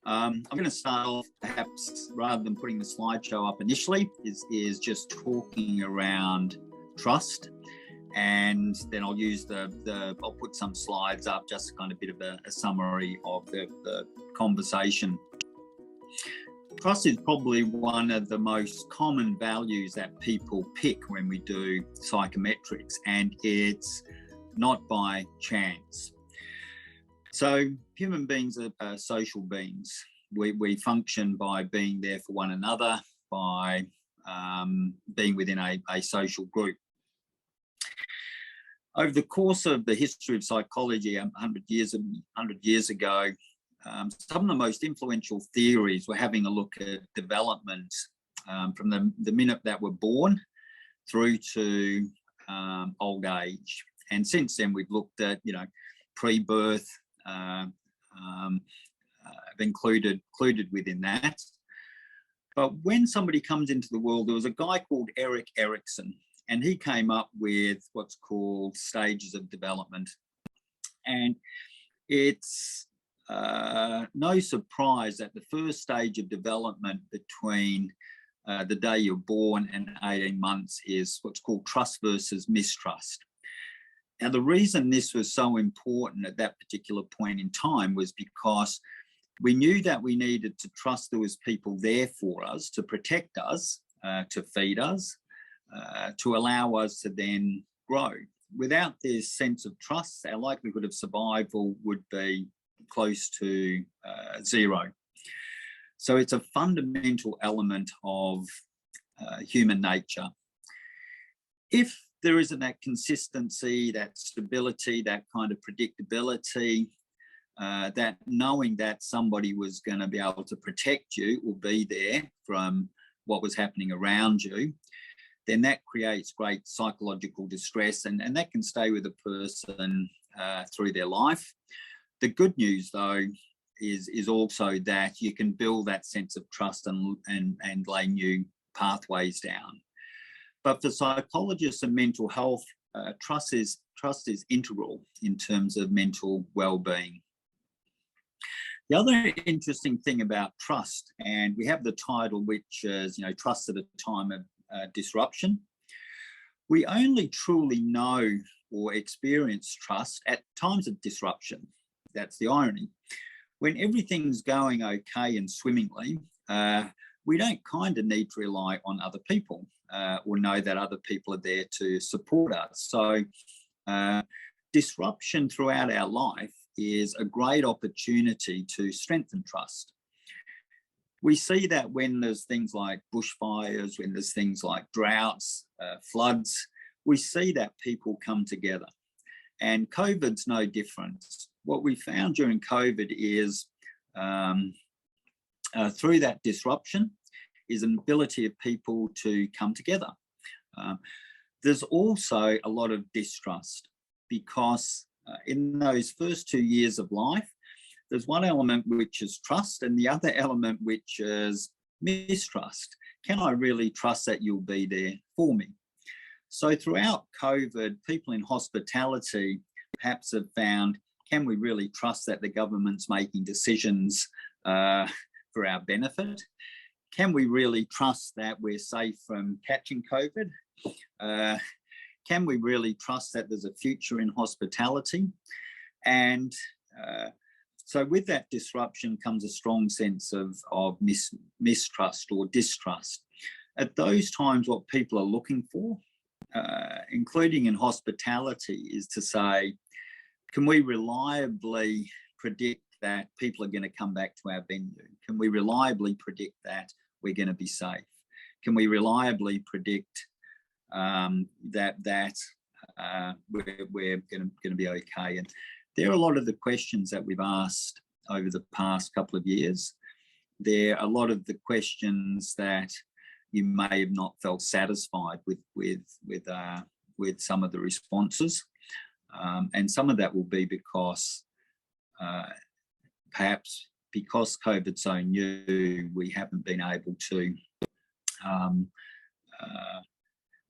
I'm going to start off, perhaps rather than putting the slideshow up initially, is just talking around trust, and then I'll use I'll put some slides up, just kind of a bit of a summary of the conversation. Trust is probably one of the most common values that people pick when we do psychometrics, and it's not by chance. So human beings are social beings. We function by being there for one another, by being within a social group. Over the course of the history of psychology, 100 years ago, some of the most influential theories were having a look at development from the minute that we're born through to old age. And since then, we've looked at, pre-birth, included within that. But when somebody comes into the world, there was a guy called Erik Erikson, and he came up with what's called stages of development. And it's no surprise that the first stage of development between the day you're born and 18 months is what's called trust versus mistrust. Now, the reason this was so important at that particular point in time was because we knew that we needed to trust there was people there for us, to protect us, to feed us, to allow us to then grow. Without this sense of trust, our likelihood of survival would be close to zero. So it's a fundamental element of human nature. If there isn't that consistency, that stability, that kind of predictability, that knowing that somebody was going to be able to protect you or be there from what was happening around you, then that creates great psychological distress, and that can stay with a person through their life. The good news, though, is also that you can build that sense of trust and lay new pathways down. But for psychologists and mental health, trust is integral in terms of mental well-being. The other interesting thing about trust, and we have the title, which is, trust at a time of disruption. We only truly know or experience trust at times of disruption. That's the irony. When everything's going okay and swimmingly, we don't kind of need to rely on other people or know that other people are there to support us. So disruption throughout our life is a great opportunity to strengthen trust. We see that when there's things like bushfires, when there's things like droughts, floods, we see that people come together. And COVID's no different. What we found during COVID is through that disruption is an ability of people to come together. There's also a lot of distrust because in those first 2 years of life, there's one element which is trust and the other element which is mistrust. Can I really trust that you'll be there for me? So throughout COVID, people in hospitality perhaps have found, can we really trust that the government's making decisions for our benefit? Can we really trust that we're safe from catching COVID? Can we really trust that there's a future in hospitality? And so with that disruption comes a strong sense of mistrust or distrust. At those times, what people are looking for, including in hospitality, is to say, can we reliably predict that people are going to come back to our venue? Can we reliably predict that we're going to be safe? Can we reliably predict that we're going to be okay? And there are a lot of the questions that we've asked over the past couple of years. There are a lot of the questions that you may have not felt satisfied with some of the responses, and some of that will be because perhaps because COVID's so new, we haven't been able to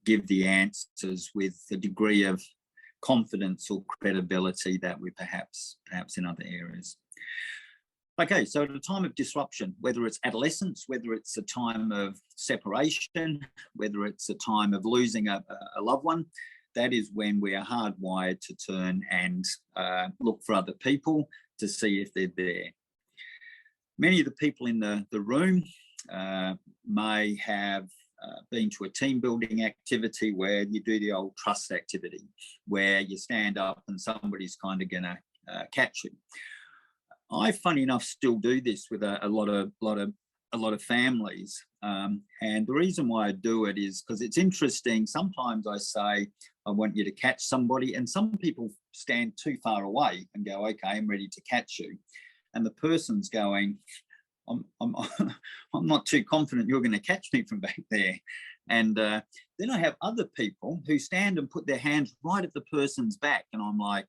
give the answers with the degree of confidence or credibility that we perhaps in other areas. Okay, so at a time of disruption, whether it's adolescence, whether it's a time of separation, whether it's a time of losing a loved one, that is when we are hardwired to turn and look for other people to see if they're there. Many of the people in the room may have been to a team building activity where you do the old trust activity, where you stand up and somebody's kind of going to catch you. I, funny enough, still do this with a lot of families, and the reason why I do it is because it's interesting. Sometimes I say I want you to catch somebody, and some people stand too far away and go, "Okay, I'm ready to catch you," and the person's going, "I'm not too confident you're going to catch me from back there," and then I have other people who stand and put their hands right at the person's back, and I'm like,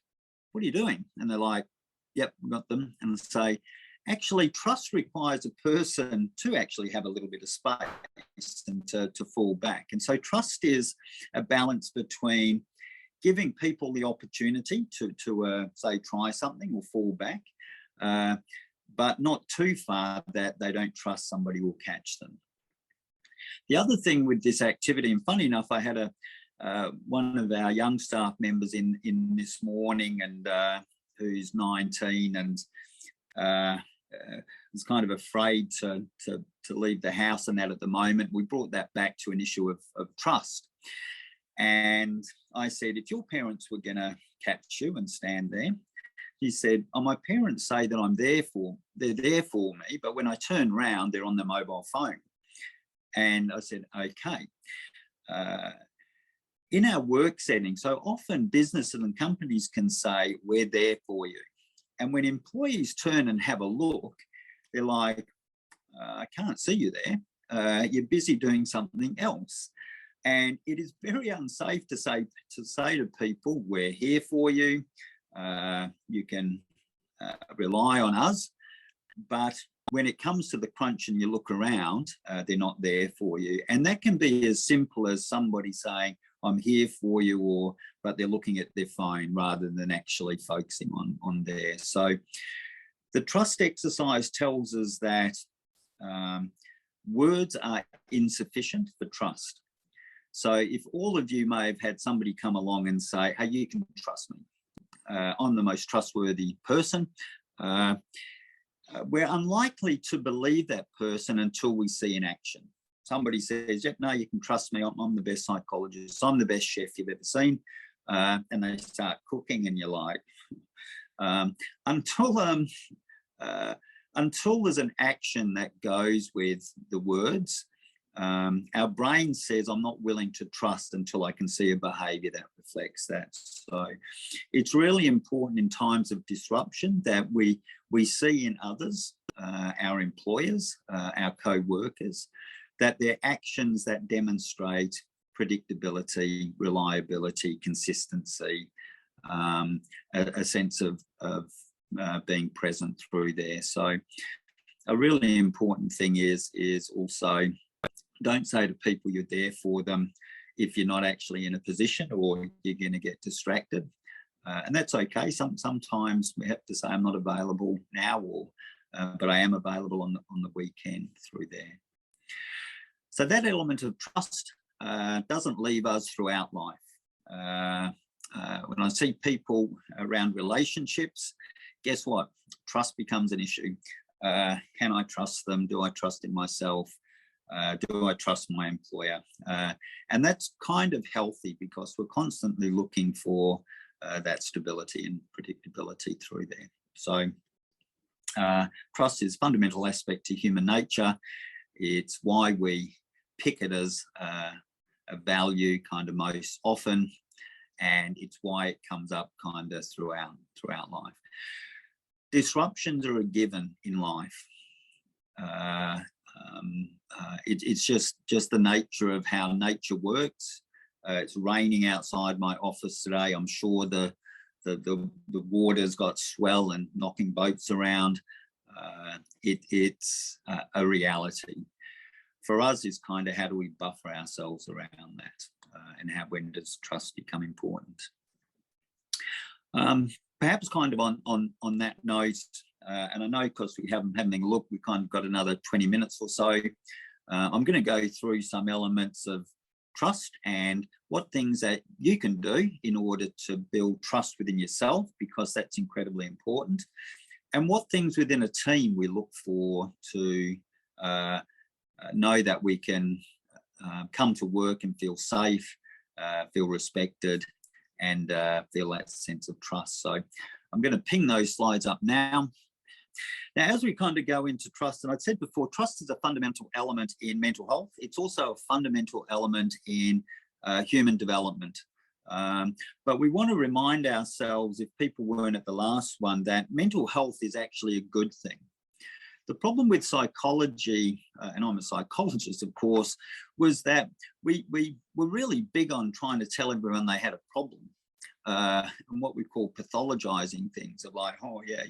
"What are you doing?" And they're like, "Yep, we got them." And say, actually, trust requires a person to actually have a little bit of space and to fall back. And so trust is a balance between giving people the opportunity to say, try something or fall back, but not too far that they don't trust somebody will catch them. The other thing with this activity, and funny enough, I had one of our young staff members in this morning, and who's 19 and is kind of afraid to leave the house and that at the moment. We brought that back to an issue of trust. And I said, if your parents were going to catch you and stand there, he said, "Oh, my parents say that they're there for me, but when I turn around, they're on their mobile phone." And I said, okay. In our work setting, so often businesses and companies can say, "We're there for you." And when employees turn and have a look, they're like, "I can't see you there. You're busy doing something else." And it is very unsafe to say to people, "We're here for you. You can rely on us." But when it comes to the crunch and you look around, they're not there for you. And that can be as simple as somebody saying, "I'm here for you," but they're looking at their phone rather than actually focusing on there. So the trust exercise tells us that words are insufficient for trust. So if all of you may have had somebody come along and say, "Hey, you can trust me. I'm the most trustworthy person," we're unlikely to believe that person until we see an action. Somebody says, "Yep, no, you can trust me. I'm the best psychologist. I'm the best chef you've ever seen." And they start cooking and you're like, until there's an action that goes with the words, our brain says, "I'm not willing to trust until I can see a behavior that reflects that." So it's really important in times of disruption that we see in others, our employers, our co-workers, that they're actions that demonstrate predictability, reliability, consistency, a sense of being present through there. So a really important thing is also, don't say to people you're there for them if you're not actually in a position or you're going to get distracted. And that's okay. Sometimes we have to say, "I'm not available now," but I am available on the weekend through there. So that element of trust doesn't leave us throughout life. When I see people around relationships, guess what? Trust becomes an issue. Can I trust them? Do I trust in myself? Do I trust my employer? And that's kind of healthy because we're constantly looking for that stability and predictability through there. So trust is a fundamental aspect to human nature. It's why we pick it as a value kind of most often, and it's why it comes up kind of throughout life. Disruptions are a given in life. It's just the nature of how nature works. It's raining outside my office today. I'm sure the water's got swell and knocking boats around. It's a reality. For us, is kind of how do we buffer ourselves around that, and when does trust become important? Perhaps kind of on that note, and I know because we haven't had a look, we kind of got another 20 minutes or so. I'm going to go through some elements of trust and what things that you can do in order to build trust within yourself, because that's incredibly important, and what things within a team we look for to know that we can come to work and feel safe, feel respected, and feel that sense of trust. So I'm going to ping those slides up now. Now, as we kind of go into trust, and I'd said before, trust is a fundamental element in mental health. It's also a fundamental element in human development. But we want to remind ourselves, if people weren't at the last one, that mental health is actually a good thing. The problem with psychology, and I'm a psychologist, of course, was that we were really big on trying to tell everyone they had a problem. And what we call pathologizing things of like, oh yeah,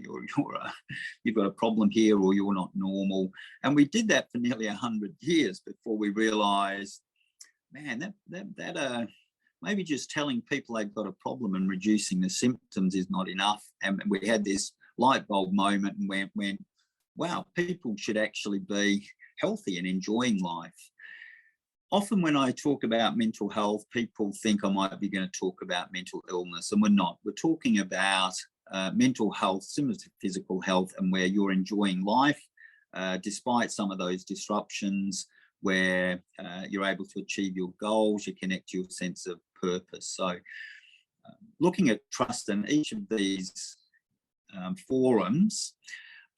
you've got a problem here, or you're not normal. And we did that for nearly 100 years before we realized, man, that maybe just telling people they've got a problem and reducing the symptoms is not enough. And we had this light bulb moment and went, wow, people should actually be healthy and enjoying life. Often when I talk about mental health, people think I might be going to talk about mental illness, and we're not. We're talking about mental health similar to physical health, and where you're enjoying life despite some of those disruptions, where you're able to achieve your goals, you connect to your sense of purpose. So looking at trust, and each of these forums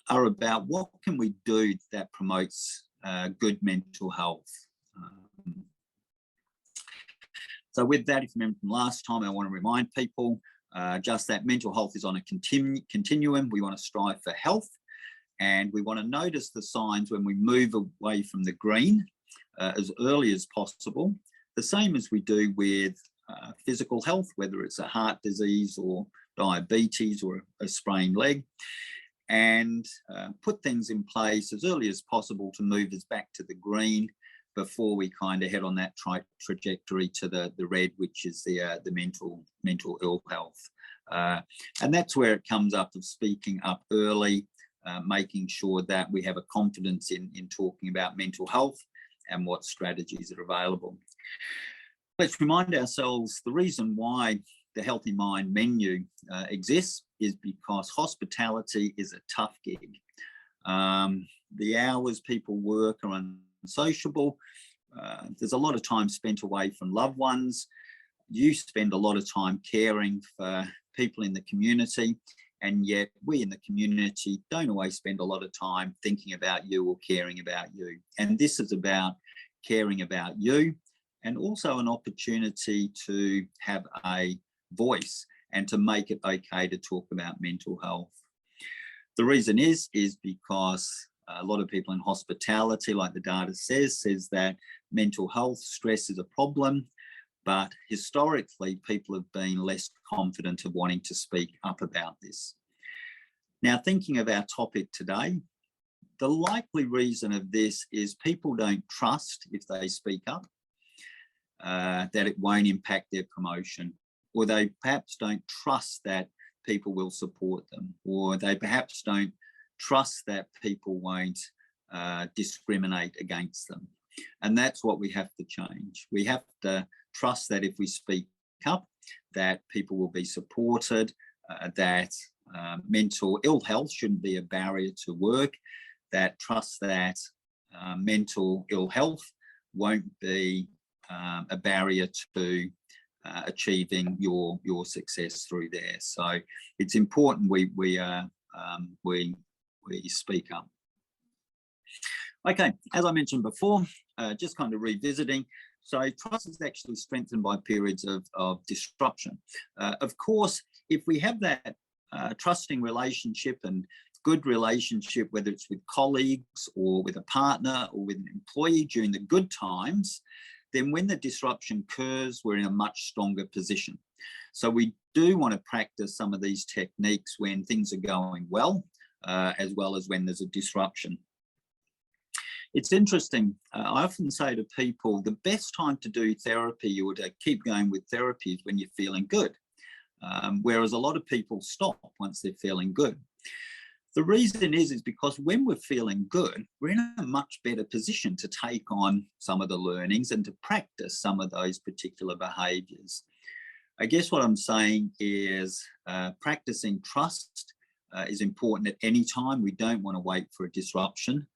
are about what can we do that promotes good mental health. So with that, if you remember from last time, I want to remind people just that mental health is on a continuum. We want to strive for health, and we want to notice the signs when we move away from the green as early as possible, the same as we do with physical health, whether it's a heart disease or diabetes or a sprained leg, and put things in place as early as possible to move us back to the green before we kind of head on that trajectory to the red, which is the mental ill health. And that's where it comes up of speaking up early, making sure that we have a confidence in talking about mental health and what strategies are available. Let's remind ourselves the reason why the Healthy Mind menu exists is because hospitality is a tough gig. The hours people work are unsociable. There's a lot of time spent away from loved ones. You spend a lot of time caring for people in the community, and yet we in the community don't always spend a lot of time thinking about you or caring about you. And this is about caring about you, and also an opportunity to have a voice and to make it okay to talk about mental health. The reason is because a lot of people in hospitality, like the data says that mental health stress is a problem, but historically people have been less confident of wanting to speak up about this. Now, thinking of our topic today, the likely reason of this is people don't trust, if they speak up, that it won't impact their promotion, or they perhaps don't trust that people will support them, or they perhaps don't trust that people won't discriminate against them. And that's what we have to change. We have to trust that if we speak up, that people will be supported, that mental ill health shouldn't be a barrier to work, that trust that mental ill health won't be a barrier to achieving your success through there. So it's important we speak up. Okay, as I mentioned before, just kind of revisiting. So trust is actually strengthened by periods of disruption. Of course, if we have that trusting relationship and good relationship, whether it's with colleagues or with a partner or with an employee during the good times, then when the disruption occurs, we're in a much stronger position. So we do want to practice some of these techniques when things are going well as when there's a disruption. It's interesting. I often say to people, the best time to do therapy or to keep going with therapy is when you're feeling good, whereas a lot of people stop once they're feeling good. The reason is because when we're feeling good, we're in a much better position to take on some of the learnings and to practice some of those particular behaviours. I guess what I'm saying is practicing trust is important at any time. We don't want to wait for a disruption.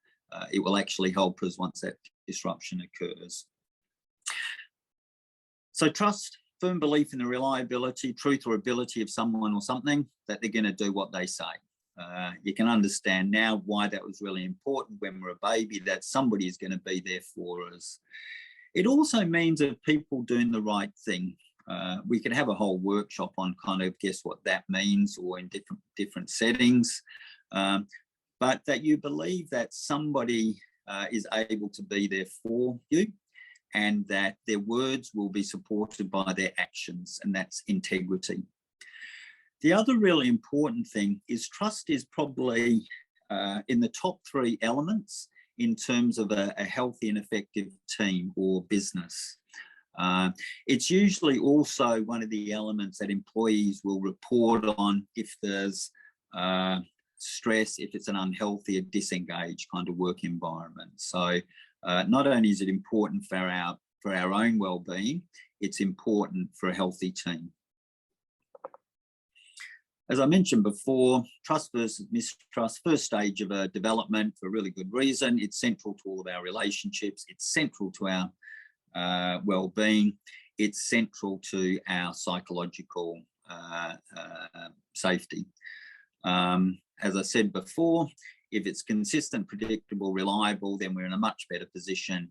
It will actually help us once that disruption occurs. So trust, firm belief in the reliability, truth or ability of someone or something, that they're going to do what they say. You can understand now why that was really important when we're a baby, that somebody is going to be there for us. It also means of people doing the right thing. We could have a whole workshop on kind of guess what that means, or in different settings, but that you believe that somebody is able to be there for you, and that their words will be supported by their actions, and that's integrity. The other really important thing is trust is probably in the top 3 elements in terms of a healthy and effective team or business. It's usually also one of the elements that employees will report on if there's stress, if it's an unhealthy or disengaged kind of work environment. So not only is it important for our own well-being, it's important for a healthy team. As I mentioned before, trust versus mistrust, first stage of a development for a really good reason. It's central to all of our relationships. It's central to our well-being. It's central to our psychological safety. As I said before, if it's consistent, predictable, reliable, then we're in a much better position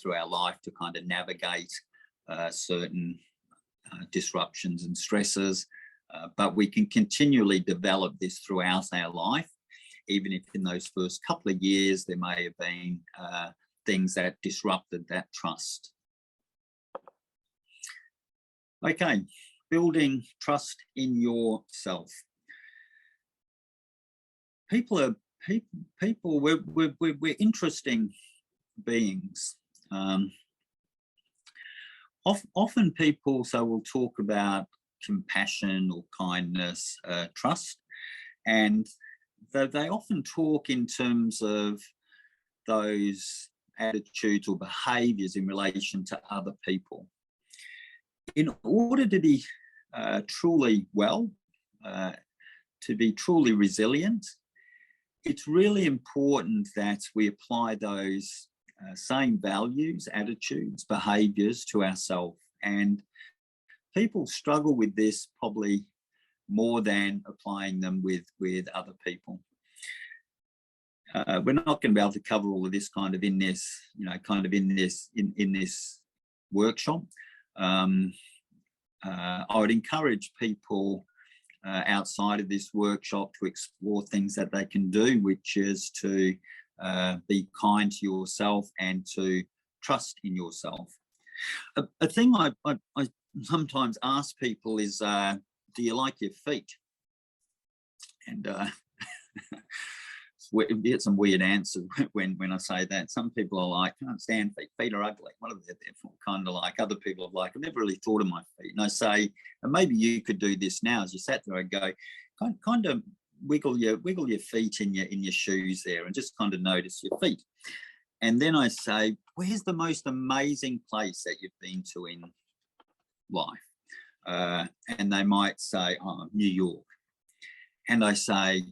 through our life to kind of navigate certain disruptions and stresses. But we can continually develop this throughout our life, even if in those first couple of years there may have been things that disrupted that trust. Okay, building trust in yourself. We're interesting beings. Often people will talk about compassion or kindness, trust, and they often talk in terms of those attitudes or behaviours in relation to other people. In order to be truly well, to be truly resilient, it's really important that we apply those same values, attitudes, behaviours to ourselves. And people struggle with this probably more than applying them with other people. We're not going to be able to cover all of this kind of in this, in this workshop. I would encourage people outside of this workshop to explore things that they can do, which is to be kind to yourself and to trust in yourself. A thing I sometimes ask people is, do you like your feet? And you get some weird answers when I say that. Some people are like, I can't stand feet. Feet are ugly. What are they there for? Kind of like. Other people are like, I've never really thought of my feet. And I say, and maybe you could do this now. As you sat there, I go, kind of wiggle your feet in your shoes there, and just kind of notice your feet. And then I say, where's the most amazing place that you've been to in life? And they might say, oh, New York. And I say,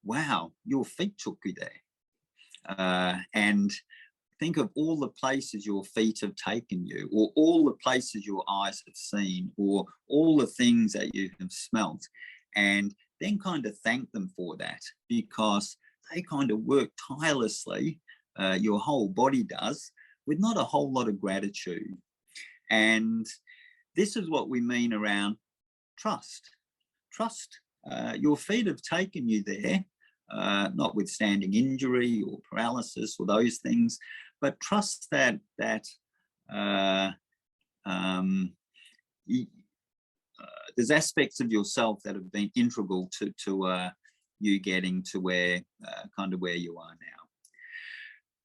wow, your feet took you there. And think of all the places your feet have taken you, or all the places your eyes have seen, or all the things that you have smelt, and then kind of thank them for that, because they kind of work tirelessly, your whole body does, with not a whole lot of gratitude. And this is what we mean around trust. Trust. Your feet have taken you there, notwithstanding injury or paralysis or those things, but trust that there's aspects of yourself that have been integral to you getting to where you are now.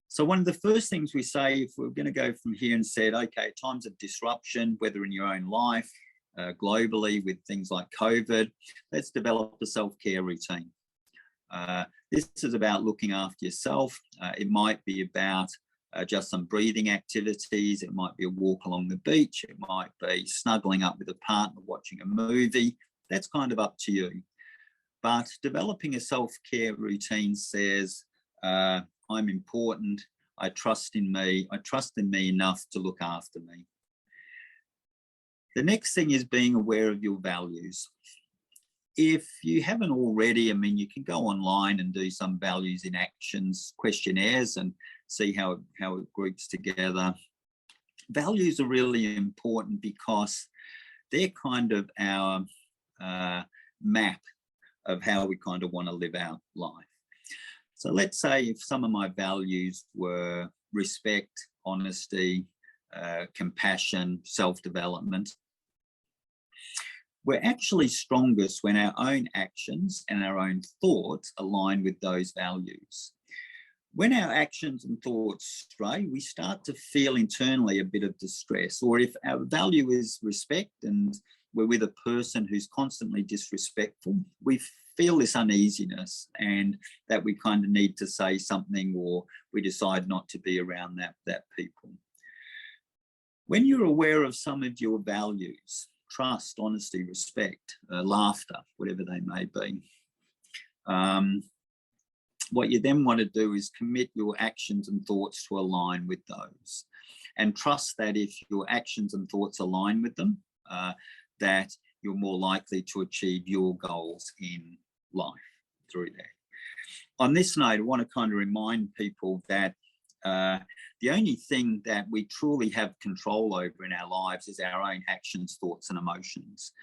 So one of the first things we say, if we're going to go from here and said, okay, times of disruption, whether in your own life, globally with things like COVID, let's develop a self-care routine. This is about looking after yourself. It might be about just some breathing activities. It might be a walk along the beach. It might be snuggling up with a partner, watching a movie. That's kind of up to you. But developing a self-care routine says, I'm important. I trust in me. I trust in me enough to look after me. The next thing is being aware of your values. If you haven't already, I mean, you can go online and do some values in actions questionnaires and see how it groups together. Values are really important because they're kind of our map of how we kind of want to live our life. So let's say if some of my values were respect, honesty, compassion, self-development, we're actually strongest when our own actions and our own thoughts align with those values. When our actions and thoughts stray, we start to feel internally a bit of distress. Or if our value is respect and we're with a person who's constantly disrespectful, we feel this uneasiness and that we kind of need to say something, or we decide not to be around that people. When you're aware of some of your values, trust, honesty, respect, laughter, whatever they may be, what you then want to do is commit your actions and thoughts to align with those, and trust that if your actions and thoughts align with them, that you're more likely to achieve your goals in life through that. On this note, I want to kind of remind people that the only thing that we truly have control over in our lives is our own actions, thoughts, and emotions.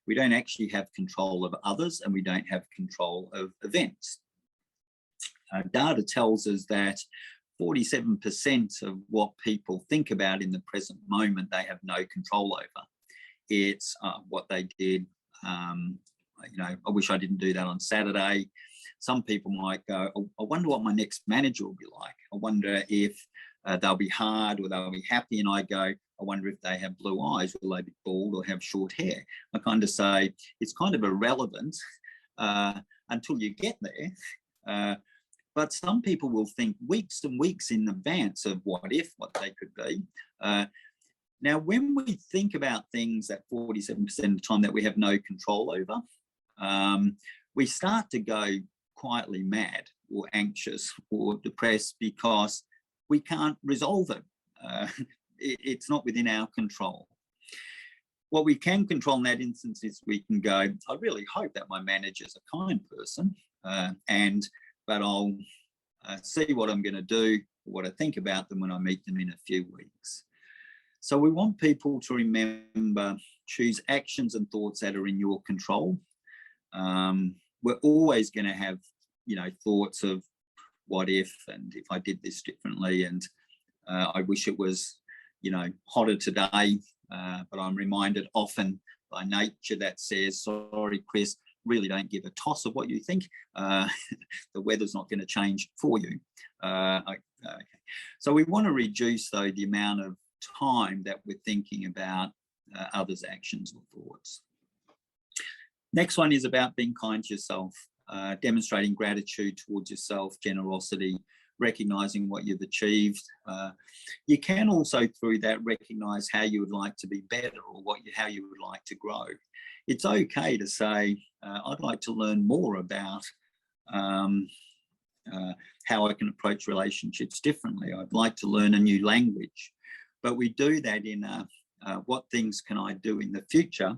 We don't actually have control of others, and we don't have control of events. Data tells us that 47% of what people think about in the present moment, they have no control over. It's what they did. I wish I didn't do that on Saturday. Some people might go, I wonder what my next manager will be like. I wonder if they'll be hard or they'll be happy. And I go, I wonder if they have blue eyes, will they be bald or have short hair? I kind of say it's kind of irrelevant until you get there. But some people will think weeks and weeks in advance of what they could be. Now, when we think about things that 47% of the time that we have no control over, we start to go quietly mad or anxious or depressed because we can't resolve it. It's not within our control. What we can control in that instance is we can go, I really hope that my manager's a kind person, but I'll see what I'm going to do, what I think about them when I meet them in a few weeks. So we want people to remember, choose actions and thoughts that are in your control. We're always going to have, thoughts of what if, and if I did this differently, and I wish it was, hotter today. But I'm reminded often by nature that says, sorry, Chris, really don't give a toss of what you think. The weather's not going to change for you. Okay. So we want to reduce, though, the amount of time that we're thinking about others' actions or thoughts. Next one is about being kind to yourself, demonstrating gratitude towards yourself, generosity, recognizing what you've achieved. You can also, through that, recognize how you would like to be better or how you would like to grow. It's okay to say, I'd like to learn more about how I can approach relationships differently. I'd like to learn a new language. But we do that in what things can I do in the future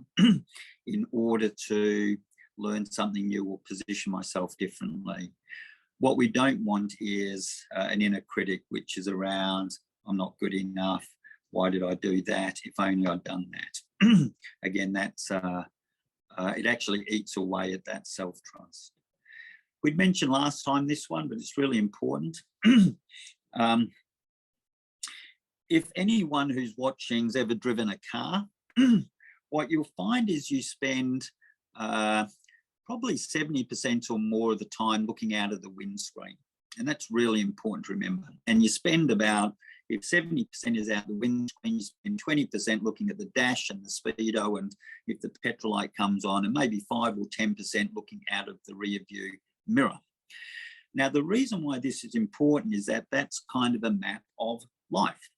in order to learn something new or position myself differently. What we don't want is an inner critic, which is around, I'm not good enough. Why did I do that? If only I'd done that. Again, that's it actually eats away at that self-trust. We'd mentioned last time this one, but it's really important. If anyone who's watching has ever driven a car, what you'll find is you spend probably 70% or more of the time looking out of the windscreen. And that's really important to remember. And you spend about, if 70% is out the windscreen, you spend 20% looking at the dash and the speedo, and if the petrol light comes on, and maybe 5 or 10% looking out of the rear view mirror. Now, the reason why this is important is that that's kind of a map of life.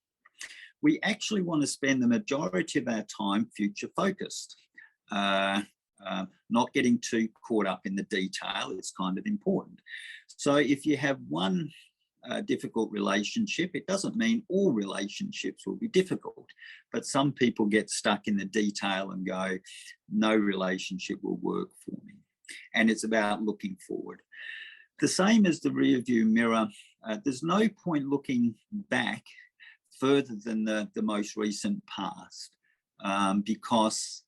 We actually want to spend the majority of our time future focused, not getting too caught up in the detail. It's kind of important. So if you have one difficult relationship, it doesn't mean all relationships will be difficult, but some people get stuck in the detail and go, no relationship will work for me. And it's about looking forward. The same as the rear view mirror, there's no point looking back further than the most recent past, because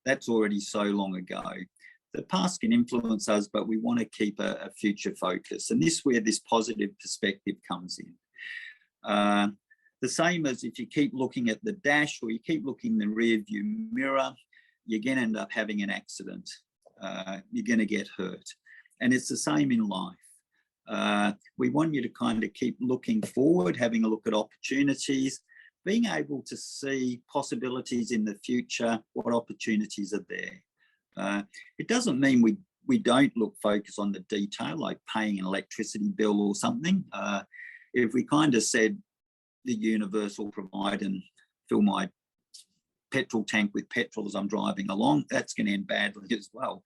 that's already so long ago. The past can influence us, but we want to keep a future focus. And this is where this positive perspective comes in. The same as if you keep looking at the dash or you keep looking in the rear view mirror, you're going to end up having an accident. You're going to get hurt. And it's the same in life. We want you to kind of keep looking forward, having a look at opportunities, being able to see possibilities in the future, what opportunities are there. It doesn't mean we don't focus on the detail, like paying an electricity bill or something. If we kind of said the universe will provide and fill my petrol tank with petrol as I'm driving along, that's going to end badly as well.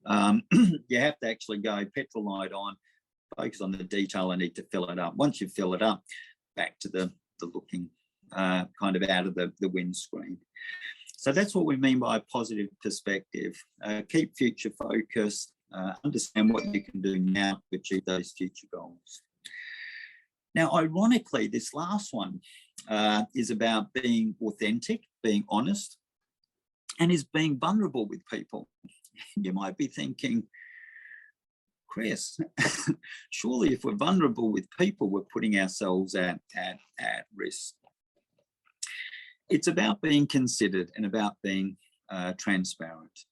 You have to actually go petrol light on, focus on the detail. I need to fill it up. Once you fill it up, back to the looking kind of out of the windscreen. So that's what we mean by a positive perspective. Keep future focused, understand what you can do now to achieve those future goals. Now, ironically, this last one is about being authentic, being honest, and is being vulnerable with people. You might be thinking, Chris, surely if we're vulnerable with people, we're putting ourselves at risk. It's about being considered and about being transparent.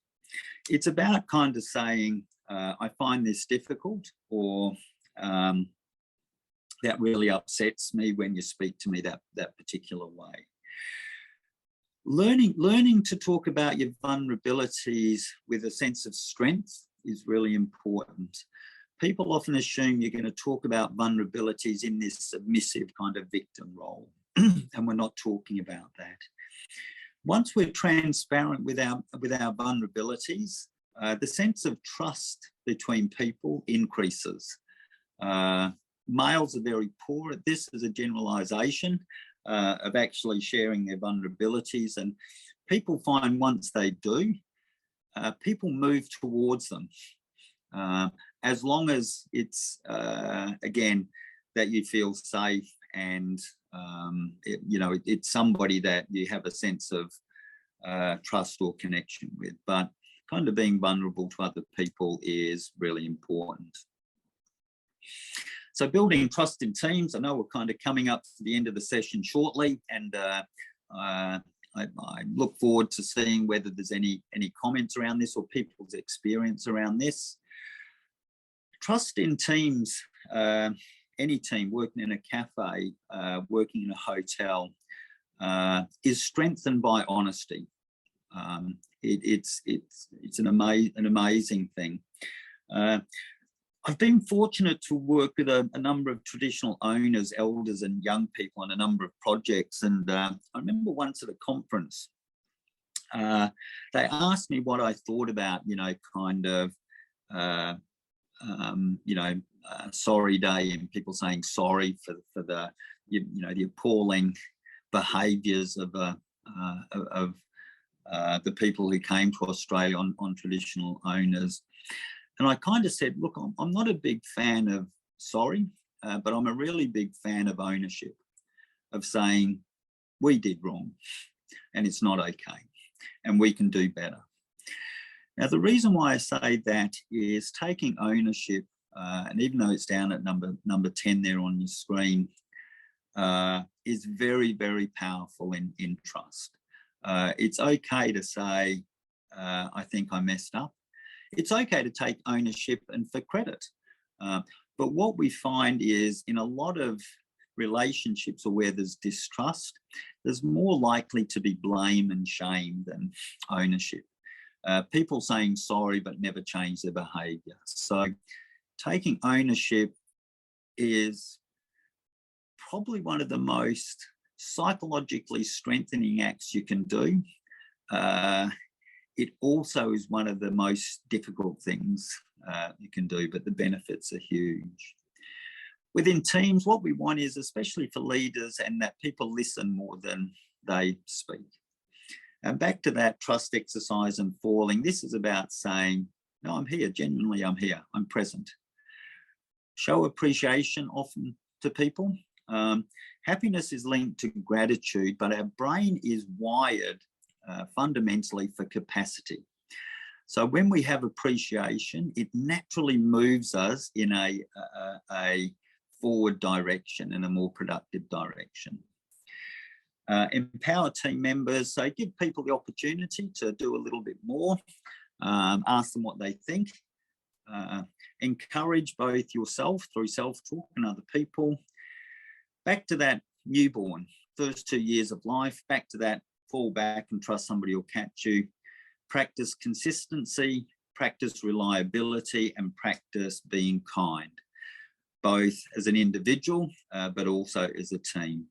It's about kind of saying, I find this difficult, or that really upsets me when you speak to me that particular way. Learning to talk about your vulnerabilities with a sense of strength is really important. People often assume you're going to talk about vulnerabilities in this submissive kind of victim role, and we're not talking about that. Once we're transparent with our vulnerabilities, the sense of trust between people increases. Males are very poor at this as a generalization of actually sharing their vulnerabilities, and people find once they do, people move towards them. As long as it's, again, that you feel safe and, it's somebody that you have a sense of trust or connection with. But kind of being vulnerable to other people is really important. So building trust in teams, I know we're kind of coming up to the end of the session shortly, and I look forward to seeing whether there's any comments around this or people's experience around this. Trust in teams, any team working in a cafe, working in a hotel, is strengthened by honesty. It's an amazing thing. I've been fortunate to work with a number of traditional owners, elders and young people on a number of projects. And I remember once at a conference, they asked me what I thought about, sorry day, and people saying sorry for the the appalling behaviours of the people who came to Australia on traditional owners. And I kind of said, look, I'm not a big fan of sorry, but I'm a really big fan of ownership, of saying we did wrong and it's not okay and we can do better. Now, the reason why I say that is taking ownership, and even though it's down at number 10 there on your screen, is very, very powerful in trust. It's okay to say, I think I messed up. It's okay to take ownership and for credit. But what we find is in a lot of relationships or where there's distrust, there's more likely to be blame and shame than ownership. People saying sorry but never change their behaviour. So taking ownership is probably one of the most psychologically strengthening acts you can do. It also is one of the most difficult things you can do, but the benefits are huge. Within teams, what we want is, especially for leaders, and that people listen more than they speak. And back to that trust exercise and falling, this is about saying, no, I'm here, genuinely I'm here, I'm present. Show appreciation often to people. Happiness is linked to gratitude, but our brain is wired fundamentally for capacity. So when we have appreciation, it naturally moves us in a forward direction, in a more productive direction. Empower team members, so give people the opportunity to do a little bit more, ask them what they think, encourage both yourself through self-talk and other people. Back to that newborn, first 2 years of life, back to that fall back and trust somebody will catch you. Practice consistency, practice reliability, and practice being kind, both as an individual, but also as a team.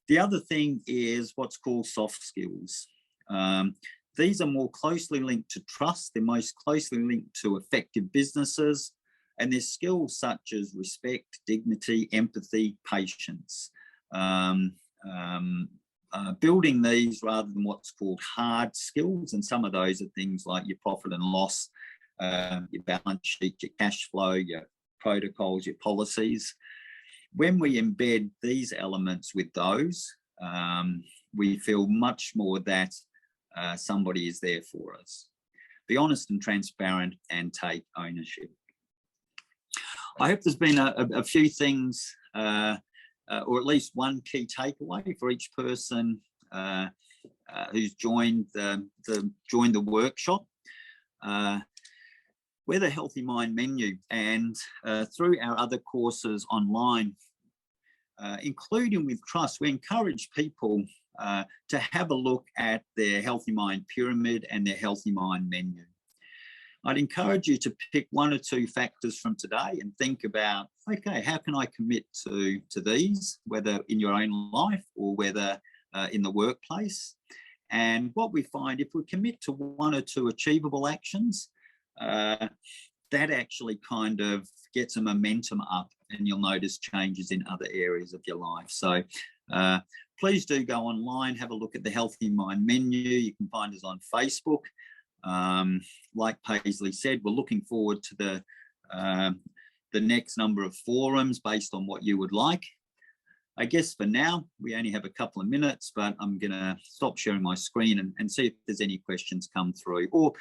The other thing is what's called soft skills. These are more closely linked to trust. They're most closely linked to effective businesses, and there's skills such as respect, dignity, empathy, patience. Building these rather than what's called hard skills, and some of those are things like your profit and loss, your balance sheet, your cash flow, your protocols, your policies. When we embed these elements with those, we feel much more that somebody is there for us. Be honest and transparent and take ownership. I hope there's been a few things, or at least one key takeaway for each person who's joined the workshop. We're the Healthy Mind menu, and through our other courses online, including with Trust, we encourage people to have a look at their Healthy Mind pyramid and their Healthy Mind menu. I'd encourage you to pick 1 or 2 factors from today and think about, okay, how can I commit to these, whether in your own life or whether in the workplace? And what we find, if we commit to 1 or 2 achievable actions, that actually kind of gets a momentum up, and you'll notice changes in other areas of your life. So please do go online, have a look at the Healthy Mind menu. You can find us on Facebook. Like Paisley said, we're looking forward to the next number of forums based on what you would like. I guess for now, we only have a couple of minutes, but I'm going to stop sharing my screen and see if there's any questions come through. Or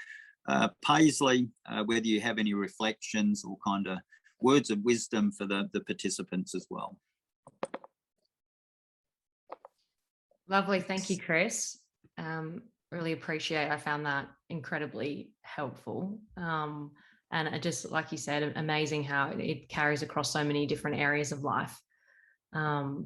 Paisley, whether you have any reflections or kind of words of wisdom for the participants as well. Lovely. Thank you, Chris. Really appreciate. I found that incredibly helpful. And it just, like you said, amazing how it carries across so many different areas of life.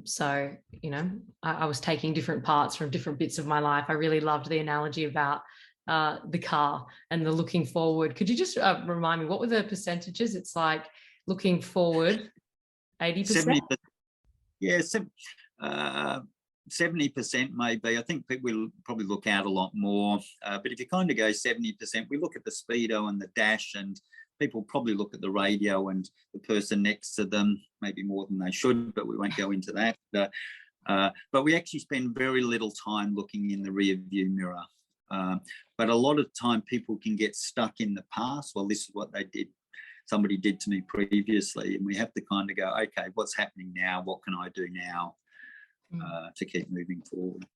So, you know, I was taking different parts from different bits of my life. I really loved the analogy about the car and the looking forward. Could you just remind me, what were the percentages? It's like looking forward, 80%? 70%. Yeah, 70% maybe. I think people will probably look out a lot more. But if you kind of go 70%, we look at the speedo and the dash, and people probably look at the radio and the person next to them, maybe more than they should, but we won't go into that. But we actually spend very little time looking in the rear view mirror. But a lot of time people can get stuck in the past. Well, this is what they did. Somebody did to me previously. And we have to kind of go, okay, what's happening now? What can I do now to keep moving forward?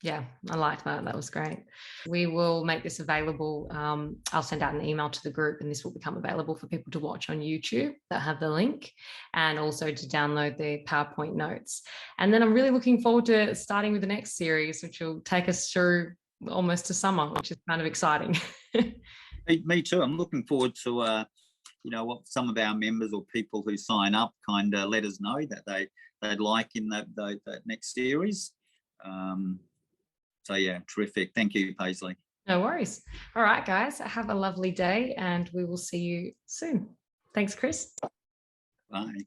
Yeah, I like that. That was great. We will make this available. I'll send out an email to the group, and this will become available for people to watch on YouTube that have the link, and also to download the PowerPoint notes. And then I'm really looking forward to starting with the next series, which will take us through almost to summer, which is kind of exciting. Me too. I'm looking forward to, you know, what some of our members or people who sign up kind of let us know that they'd like in that next series. So yeah, terrific. Thank you, Paisley. No worries. All right, guys, have a lovely day, and we will see you soon. Thanks, Chris. Bye.